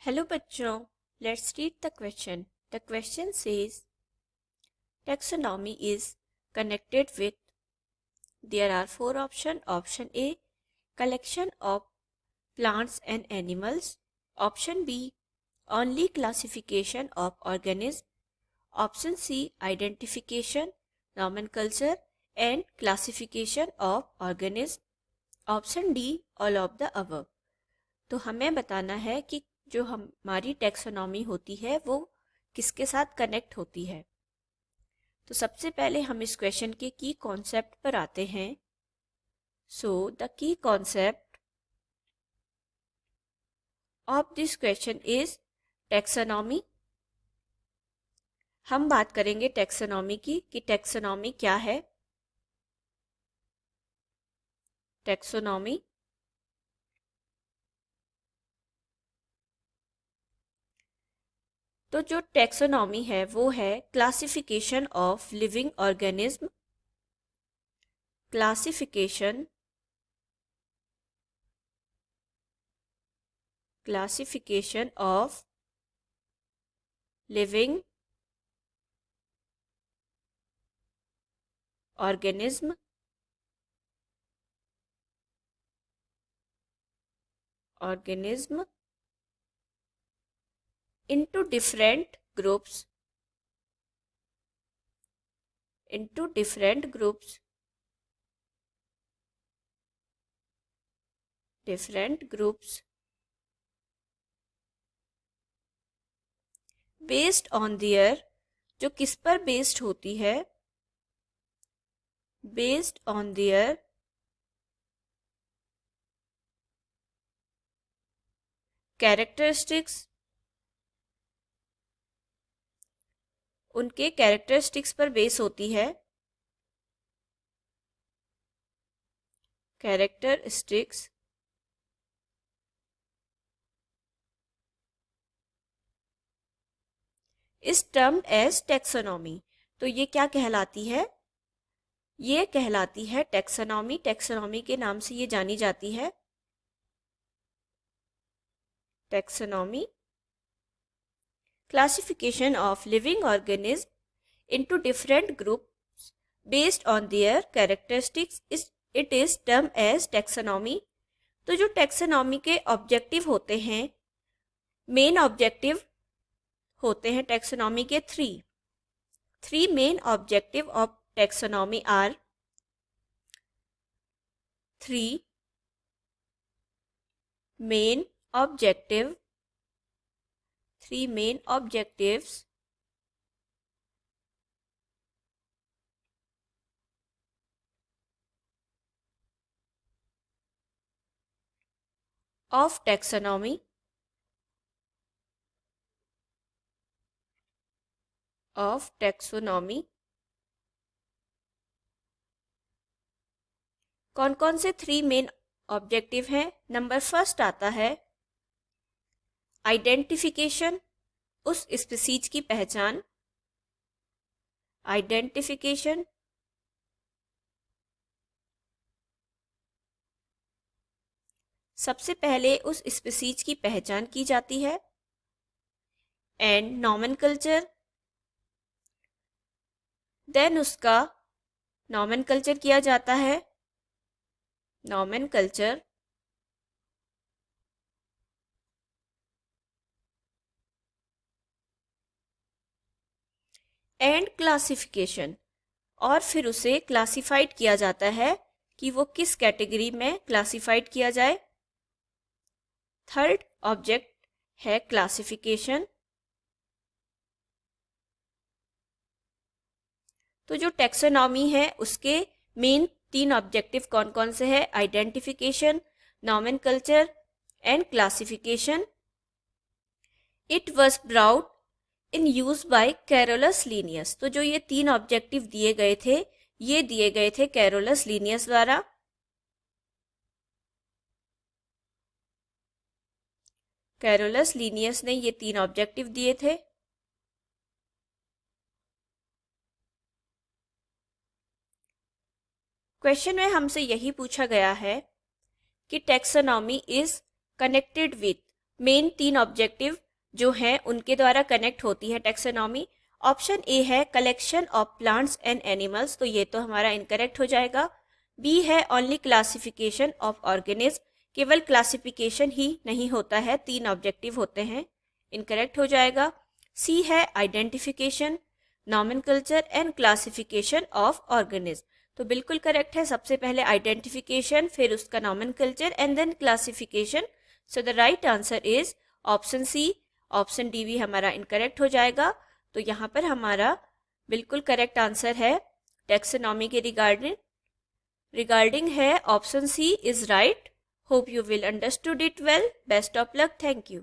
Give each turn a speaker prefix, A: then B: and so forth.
A: Hello बच्चों, let's read the question. The question says taxonomy is connected with. There are four options. Option A, collection of plants and animals. Option B, only classification of organisms. Option C, identification, nomenclature and classification of organisms. Option D, all of the above. तो हमें बताना है कि जो हमारी taxonomy होती है वो किसके साथ कनेक्ट होती है. तो सबसे पहले हम इस क्वेश्चन के की कॉन्सेप्ट पर आते हैं. So the key concept of this question is taxonomy. हम बात करेंगे टैक्सोनॉमी की कि टैक्सोनॉमी क्या है. टैक्सोनॉमी तो जो टैक्सोनॉमी है वो है classification of living organism. Classification of living organism into different groups based on their, जो किस पर बेस्ड होती है, based on their कैरेक्टरिस्टिक्स, उनके कैरेक्टरिस्टिक्स पर बेस होती है. Characteristics is termed as taxonomy. तो ये क्या कहलाती है? ये कहलाती है टैक्सोनॉमी. टैक्सोनॉमी के नाम से ये जानी जाती है. Taxonomy classification of living organism into different groups based on their characteristics it is termed as taxonomy. तो जो टैक्सोनॉमी के ऑब्जेक्टिव होते हैं, मेन ऑब्जेक्टिव होते हैं टैक्सोनॉमी के three main objective of taxonomy are. Three main objectives of taxonomy. कौन कौन से थ्री मेन ऑब्जेक्टिव हैं? नंबर फर्स्ट आता है आइडेंटिफिकेशन, उस स्पीसीज की पहचान. आइडेंटिफिकेशन सबसे पहले उस स्पीसीज की पहचान की जाती है. एंड नॉमेनकल्चर, देन उसका नॉमेनकल्चर किया जाता है. नॉमेनकल्चर एंड क्लासिफिकेशन, और फिर उसे क्लासिफाइड किया जाता है कि वो किस कैटेगरी में क्लासिफाइड किया जाए. थर्ड ऑब्जेक्ट है क्लासिफिकेशन. तो जो टैक्सोनॉमी है उसके मेन तीन ऑब्जेक्टिव कौन कौन से हैं? Identification, nomenclature and classification. It was brought in use by Carolus Linnaeus. तो जो ये तीन ऑब्जेक्टिव दिए गए थे, ये दिए गए थे कैरोलस लीनियस द्वारा. कैरोलस लीनियस ने ये तीन ऑब्जेक्टिव दिए थे. क्वेश्चन में हमसे यही पूछा गया है कि taxonomy is connected with, main 3 objective जो हैं उनके द्वारा कनेक्ट होती है टैक्सोनॉमी। ऑप्शन ए है collection of plants and animals, तो ये तो हमारा इनकरेक्ट हो जाएगा। बी है ओनली क्लासिफिकेशन ऑफ ऑर्गेनिज्म, केवल क्लासिफिकेशन ही नहीं होता है, 3 ऑब्जेक्टिव होते हैं, इनकरेक्ट हो जाएगा। सी है identification, nomenclature and classification of organism, तो बिल्कुल करेक्ट है। सबसे पहले आइडेंटिफिकेशन, फिर उसका nomenclature and then classification. So the right answer is option C. Option D भी हमारा इनकरेक्ट हो जाएगा। तो यहाँ पर हमारा बिल्कुल करेक्ट आंसर है टैक्सोनॉमी के रिगार्डिंग है option C is right. Hope you will understood it well. Best of luck. Thank you.